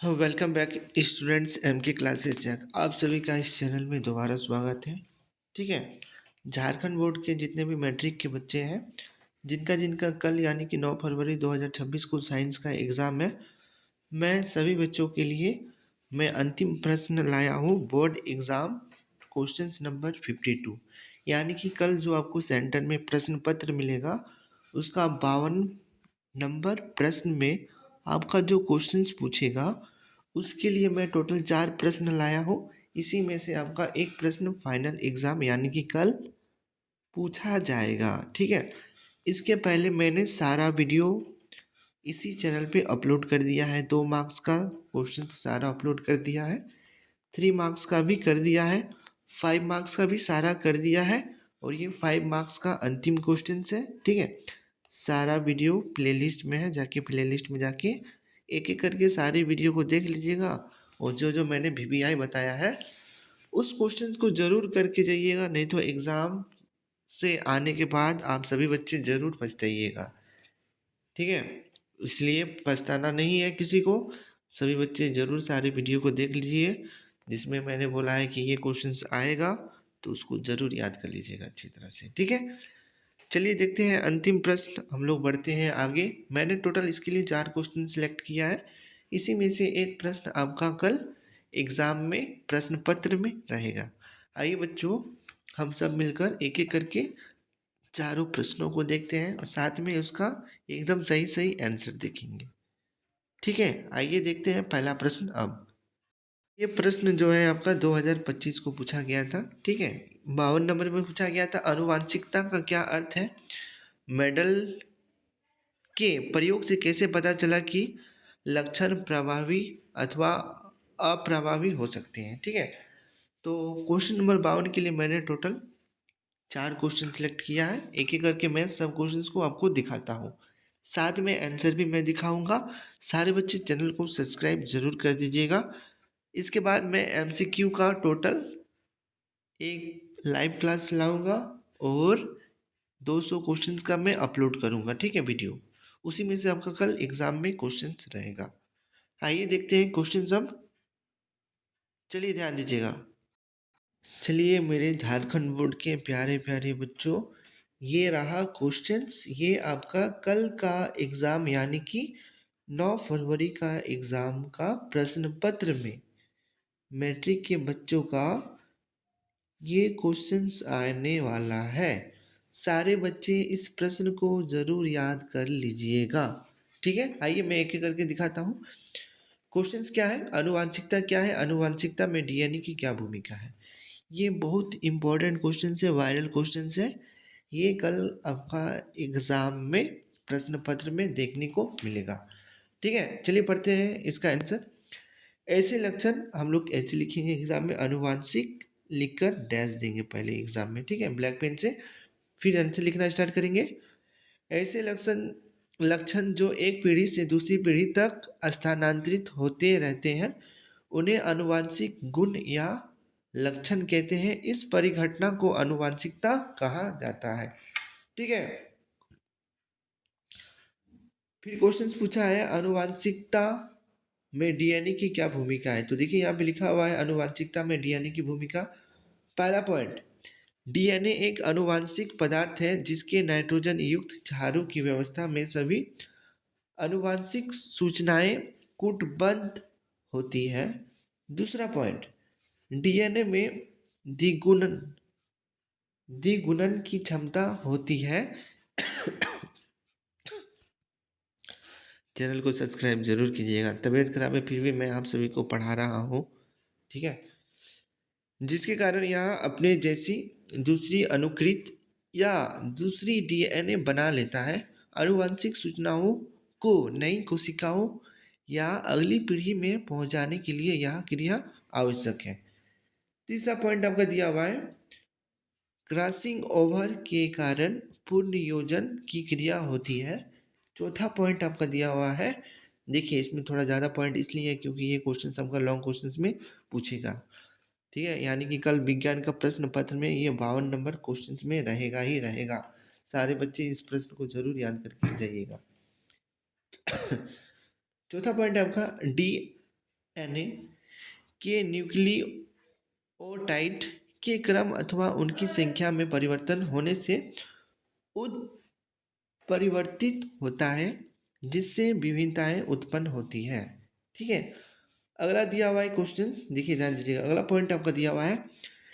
Welcome back students M के classes check. आप सभी का इस चैनल में दोबारा स्वागत है। ठीक है। झारखंड बोर्ड के जितने भी मैट्रिक के बच्चे हैं, जिनका जिनका कल यानी कि 9 फरवरी 2026 को साइंस का एग्ज़ाम है, मैं सभी बच्चों के लिए मैं अंतिम प्रश्न लाया हूँ। बोर्ड एग्ज़ाम क्वेश्चंस नंबर 52, यानी कि कल जो आपको सेंटर में प्रश्न पत्र मिलेगा उसका 52 नंबर प्रश्न में आपका जो क्वेश्चंस पूछेगा उसके लिए मैं टोटल 4 प्रश्न लाया हूँ। इसी में से आपका एक प्रश्न फाइनल एग्ज़ाम यानी कि कल पूछा जाएगा। ठीक है। इसके पहले मैंने सारा वीडियो इसी चैनल पे अपलोड कर दिया है। 2 मार्क्स का क्वेश्चन सारा अपलोड कर दिया है, 3 मार्क्स का भी कर दिया है, 5 मार्क्स का भी सारा कर दिया है, और ये 5 मार्क्स का अंतिम क्वेश्चन है। ठीक है। सारा वीडियो प्लेलिस्ट में है, जाके प्लेलिस्ट में जाके एक एक करके सारी वीडियो को देख लीजिएगा। और जो जो मैंने वीवीआई बताया है उस क्वेश्चन को ज़रूर करके जाइएगा, नहीं तो एग्ज़ाम से आने के बाद आप सभी बच्चे ज़रूर पछताइएगा। ठीक है। इसलिए पछताना नहीं है किसी को। सभी बच्चे ज़रूर सारी वीडियो को देख लीजिए, जिसमें मैंने बोला है कि ये क्वेश्चंस आएगा तो उसको ज़रूर याद कर लीजिएगा अच्छी तरह से। ठीक है। चलिए देखते हैं अंतिम प्रश्न, हम लोग बढ़ते हैं आगे। मैंने टोटल इसके लिए 4 क्वेश्चन सिलेक्ट किया है। इसी में से एक प्रश्न आपका कल एग्ज़ाम में प्रश्न पत्र में रहेगा। आइए बच्चों, हम सब मिलकर एक एक करके चारों प्रश्नों को देखते हैं और साथ में उसका एकदम सही सही आंसर देखेंगे। ठीक है। आइए देखते हैं पहला प्रश्न। अब ये प्रश्न जो है आपका 2025 को पूछा गया था। ठीक है। 52 नंबर में पूछा गया था, आनुवांशिकता का क्या अर्थ है? मेडल के प्रयोग से कैसे पता चला कि लक्षण प्रभावी अथवा अप्रभावी हो सकते हैं? ठीक है। तो क्वेश्चन नंबर 52 के लिए मैंने टोटल 4 क्वेश्चन सेलेक्ट किया है। एक एक करके मैं सब क्वेश्चंस को आपको दिखाता हूँ, साथ में आंसर भी मैं दिखाऊंगा। सारे बच्चे चैनल को सब्सक्राइब जरूर कर दीजिएगा। इसके बाद मैं एमसीक्यू का टोटल एक लाइव क्लास लाऊंगा और 200 क्वेश्चंस का मैं अपलोड करूंगा। ठीक है, वीडियो उसी में से आपका कल एग्जाम में क्वेश्चंस रहेगा। आइए देखते हैं क्वेश्चंस अब। चलिए ध्यान दीजिएगा। चलिए मेरे झारखंड बोर्ड के प्यारे प्यारे बच्चों, ये रहा क्वेश्चंस। ये आपका कल का एग्ज़ाम यानी कि 9 फरवरी का एग्ज़ाम का प्रश्न पत्र में मैट्रिक के बच्चों का ये क्वेश्चंस आने वाला है। सारे बच्चे इस प्रश्न को ज़रूर याद कर लीजिएगा। ठीक है। आइए मैं एक एक करके दिखाता हूँ। क्वेश्चंस क्या है? आनुवांशिकता क्या है? आनुवांशिकता में डीएनए की क्या भूमिका है? ये बहुत इंपॉर्टेंट क्वेश्चन है, वायरल क्वेश्चन है। ये कल आपका एग्जाम में प्रश्न पत्र में देखने को मिलेगा। ठीक है। चलिए पढ़ते हैं इसका आंसर। ऐसे लक्षण हम लोग ऐसे लिखेंगे एग्जाम में, अनुवांशिक लिखकर डैश देंगे पहले एग्जाम में। ठीक है, ब्लैक पेन से, फिर आंसर लिखना स्टार्ट करेंगे। ऐसे लक्षण लक्षण जो एक पीढ़ी से दूसरी पीढ़ी तक स्थानांतरित होते रहते हैं उन्हें आनुवांशिक गुण या लक्षण कहते हैं। इस परिघटना को आनुवांशिकता कहा जाता है। ठीक है। फिर क्वेश्चन पूछा है, आनुवांशिकता में डीएनए की क्या भूमिका है? तो देखिए यहाँ पे लिखा हुआ है आनुवांशिकता में डीएनए की भूमिका। पहला पॉइंट, डीएनए एक आनुवांशिक पदार्थ है जिसके नाइट्रोजन युक्त क्षारों की व्यवस्था में सभी आनुवांशिक सूचनाएं कूटबद्ध होती है। दूसरा पॉइंट, डीएनए में द्विगुणन द्विगुणन की क्षमता होती है। चैनल को सब्सक्राइब जरूर कीजिएगा। तबीयत खराब है फिर भी मैं आप सभी को पढ़ा रहा हूँ। ठीक है। जिसके कारण यहाँ अपने जैसी दूसरी अनुकृत या दूसरी डीएनए बना लेता है। आनुवंशिक सूचनाओं को नई कोशिकाओं या अगली पीढ़ी में पहुंचाने के लिए यह क्रिया आवश्यक है। तीसरा पॉइंट आपका दिया हुआ है, क्रॉसिंग ओवर के कारण पुनर्योजन की क्रिया होती है। चौथा पॉइंट आपका दिया हुआ है, देखिए इसमें थोड़ा ज़्यादा पॉइंट इसलिए है क्योंकि ये क्वेश्चन आपका लॉन्ग क्वेश्चन में पूछेगा। ठीक है, यानी कि कल विज्ञान का प्रश्न पत्र में ये 52 नंबर क्वेश्चन में रहेगा ही रहेगा। सारे बच्चे इस प्रश्न को जरूर याद करके जाइएगा। चौथा पॉइंट आपका, डी एन ए के न्यूक्लियोटाइड के क्रम अथवा उनकी संख्या में परिवर्तन होने से उत्परिवर्तित होता है, जिससे विभिन्नताएं उत्पन्न होती है। ठीक है, अगला दिया हुआ है क्वेश्चन, देखिए ध्यान दीजिएगा। अगला पॉइंट आपका दिया हुआ है,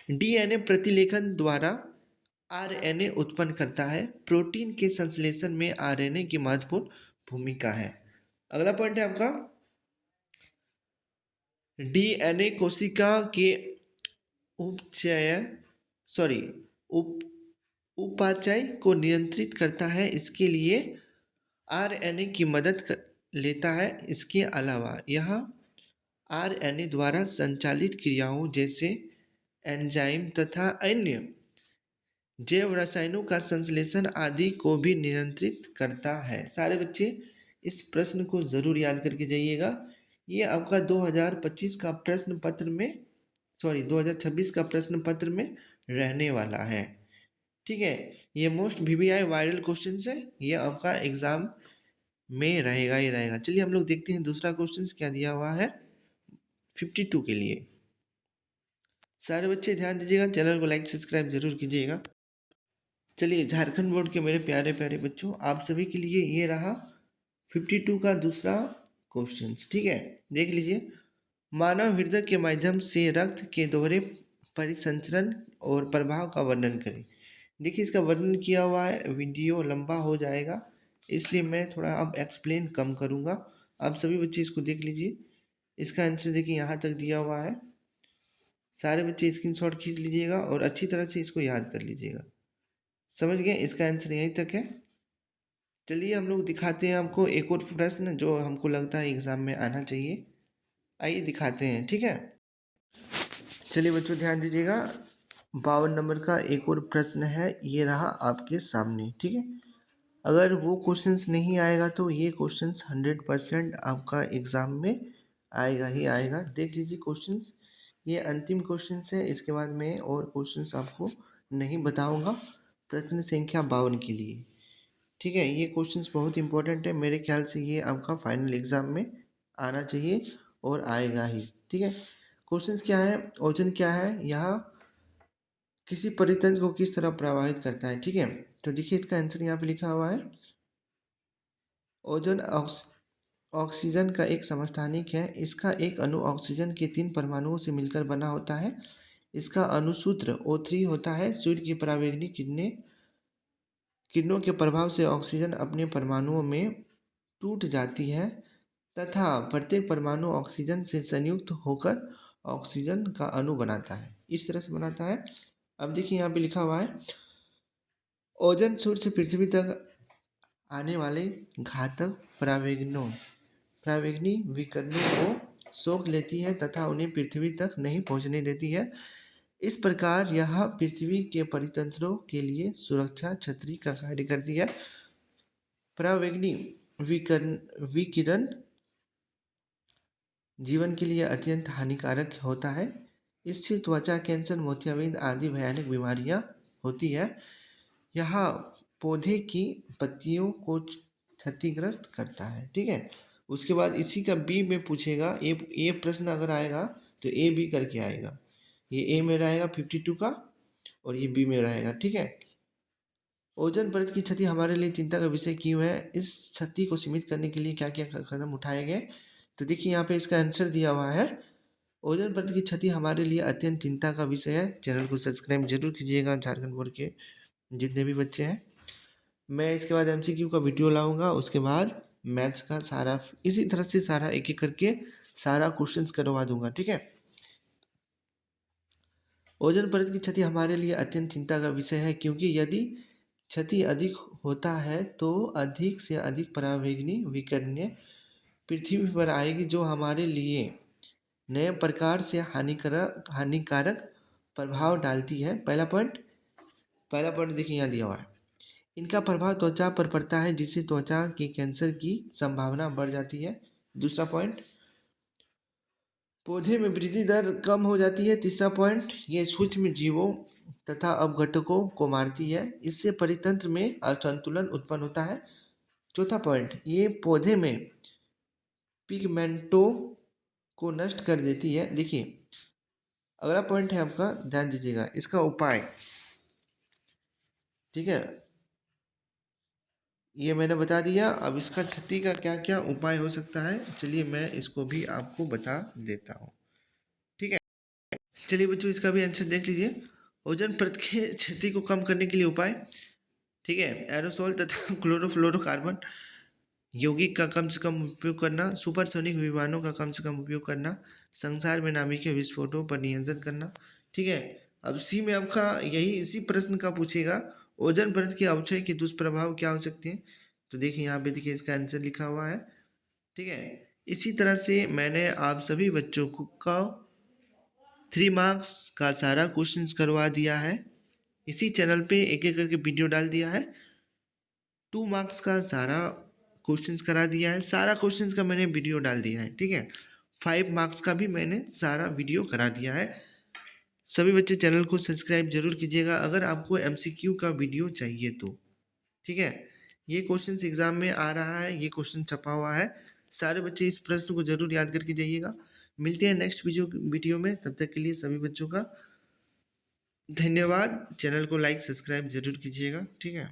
डीएनए प्रतिलेखन द्वारा आरएनए उत्पन्न करता है। प्रोटीन के संश्लेषण में आरएनए की महत्वपूर्ण भूमिका है। अगला पॉइंट है आपका, डीएनए कोशिका के उपचय सॉरी उप उपापचय को नियंत्रित करता है, इसके लिए आरएनए की लेता है। इसके अलावा यह आरएनए द्वारा संचालित क्रियाओं जैसे एंजाइम तथा अन्य जैव रसायनों का संश्लेषण आदि को भी नियंत्रित करता है। सारे बच्चे इस प्रश्न को जरूर याद करके जाइएगा। ये आपका 2025 का प्रश्न पत्र में 2026 का प्रश्न पत्र में रहने वाला है। ठीक है, ये मोस्ट वीवीआई वायरल क्वेश्चन है, ये आपका एग्जाम में रहेगा ही रहेगा। चलिए हम लोग देखते हैं दूसरा क्वेश्चन क्या दिया हुआ है 52 के लिए। सारे बच्चे ध्यान दीजिएगा, चैनल को लाइक सब्सक्राइब जरूर कीजिएगा। चलिए झारखंड बोर्ड के मेरे प्यारे प्यारे बच्चों, आप सभी के लिए ये रहा 52 का दूसरा क्वेश्चन। ठीक है, देख लीजिए। मानव हृदय के माध्यम से रक्त के दोहरे परिसंचरण और प्रभाव का वर्णन करें। देखिए इसका वर्णन किया हुआ है, वीडियो लंबा हो जाएगा इसलिए मैं थोड़ा अब एक्सप्लेन कम करूँगा। आप सभी बच्चे इसको देख लीजिए। इसका आंसर देखिए यहाँ तक दिया हुआ है। सारे बच्चे स्क्रीनशॉट खींच लीजिएगा और अच्छी तरह से इसको याद कर लीजिएगा। समझ गए, इसका आंसर यहीं तक है। चलिए हम लोग दिखाते हैं आपको एक और प्रश्न जो हमको लगता है एग्जाम में आना चाहिए। आइए दिखाते हैं। ठीक है, चलिए बच्चों ध्यान दीजिएगा। 52 नंबर का एक और प्रश्न है, ये रहा आपके सामने। ठीक है, अगर वो क्वेश्चंस नहीं आएगा तो ये क्वेश्चंस 100% आपका एग्जाम में आएगा ही आएगा। देख लीजिए क्वेश्चंस, ये अंतिम क्वेश्चंस है, इसके बाद मैं और क्वेश्चंस आपको नहीं बताऊंगा प्रश्न संख्या 52 के लिए। ठीक है, ये क्वेश्चंस बहुत इंपॉर्टेंट है, मेरे ख्याल से ये आपका फाइनल एग्जाम में आना चाहिए और आएगा ही। ठीक है, क्वेश्चंस क्या है, ओजन क्या है, यह किसी परितंत्र को किस तरह प्रभावित करता है। ठीक है, तो देखिए इसका आंसर यहाँ पे लिखा हुआ है, ओजोन ऑक्सीजन का एक समस्थानिक है। इसका एक अणु ऑक्सीजन के 3 परमाणुओं से मिलकर बना होता है। इसका अणुसूत्र O3 होता है। सूर्य की परावैंगनी किरणों के प्रभाव से ऑक्सीजन अपने परमाणुओं में टूट जाती है तथा प्रत्येक परमाणु ऑक्सीजन से संयुक्त होकर ऑक्सीजन का अणु बनाता है। इस तरह से बनाता है। अब देखिए यहाँ पे लिखा हुआ है, ओजोन सूर्य से पृथ्वी तक आने वाले घातक परावैंगनी विकिरणों को सोख लेती है तथा उन्हें पृथ्वी तक नहीं पहुंचने देती है। इस प्रकार यह पृथ्वी के परितंत्रों के लिए सुरक्षा छतरी का कार्य करती है। परावैंगनी विकिरण जीवन के लिए अत्यंत हानिकारक होता है। इससे त्वचा कैंसर, मोतियाबिंद आदि भयानक बीमारियां होती है। यह पौधे की पत्तियों को क्षतिग्रस्त करता है। ठीक है, उसके बाद इसी का बी में पूछेगा, ए प्रश्न अगर आएगा तो ए बी करके आएगा। ये ए में रहेगा 52 का और ये बी में रहेगा। ठीक है, ओजोन परत की क्षति हमारे लिए चिंता का विषय क्यों है, इस क्षति को सीमित करने के लिए क्या क्या कदम उठाए गए। तो देखिए यहाँ पे इसका आंसर दिया हुआ है, ओजोन परत की क्षति हमारे लिए अत्यंत चिंता का विषय है। चैनल को सब्सक्राइब जरूर कीजिएगा झारखंड बोर्ड के जितने भी बच्चे हैं। मैं इसके बाद एमसीक्यू का वीडियो लाऊंगा, उसके बाद मैथ्स का सारा इसी तरह से सारा एक एक करके सारा क्वेश्चंस करवा दूंगा। ठीक है, ओजोन परत की क्षति हमारे लिए अत्यंत चिंता का विषय है, क्योंकि यदि क्षति अधिक होता है तो अधिक से अधिक परावैंगनी विकिरणें पृथ्वी पर आएगी, जो हमारे लिए नए प्रकार से हानिकारक प्रभाव डालती है। पहला पॉइंट देखिए यहाँ दिया हुआ है, इनका प्रभाव त्वचा पर पड़ता है, जिससे त्वचा के कैंसर की संभावना बढ़ जाती है। दूसरा पॉइंट, पौधे में वृद्धि दर कम हो जाती है। तीसरा पॉइंट, ये सूक्ष्म जीवों तथा अपघटकों को मारती है, इससे परितंत्र में असंतुलन उत्पन्न होता है। चौथा पॉइंट, ये पौधे में पिगमेंटों को नष्ट कर देती है। देखिए, अगला पॉइंट है आपका, ध्यान दीजिएगा, इसका उपाय। ठीक है, ये मैंने बता दिया। अब इसका क्षति का क्या क्या उपाय हो सकता है, चलिए मैं इसको भी आपको बता देता हूँ। ठीक है, चलिए बच्चों, इसका भी आंसर देख लीजिए। ओजोन परत के क्षति को कम करने के लिए उपाय। ठीक है, एरोसोल तथा क्लोरोफ्लोरोकार्बन यौगिक का कम से कम उपयोग करना, सुपरसोनिक विमानों का कम से कम उपयोग करना, संसार में नाभिकीय विस्फोटों पर नियंत्रण करना। ठीक है, अब सी में आपका यही इसी प्रश्न का पूछेगा, ओजोन परत के अवक्षय के दुष्प्रभाव क्या हो सकते हैं। तो देखिए यहाँ पे, देखिए इसका आंसर लिखा हुआ है। ठीक है, इसी तरह से मैंने आप सभी बच्चों को का 3 मार्क्स का सारा क्वेश्चंस करवा दिया है। इसी चैनल पे एक एक करके वीडियो डाल दिया है। 2 मार्क्स का सारा क्वेश्चंस करा दिया है, सारा क्वेश्चंस का मैंने वीडियो डाल दिया है। ठीक है, 5 मार्क्स का भी मैंने सारा वीडियो करा दिया है। सभी बच्चे चैनल को सब्सक्राइब जरूर कीजिएगा अगर आपको एमसीक्यू का वीडियो चाहिए तो। ठीक है, ये क्वेश्चन एग्जाम में आ रहा है, ये क्वेश्चन छपा हुआ है। सारे बच्चे इस प्रश्न को जरूर याद करके जाइएगा। मिलते हैं नेक्स्ट वीडियो में, तब तक के लिए सभी बच्चों का धन्यवाद। चैनल को लाइक सब्सक्राइब जरूर कीजिएगा। ठीक है।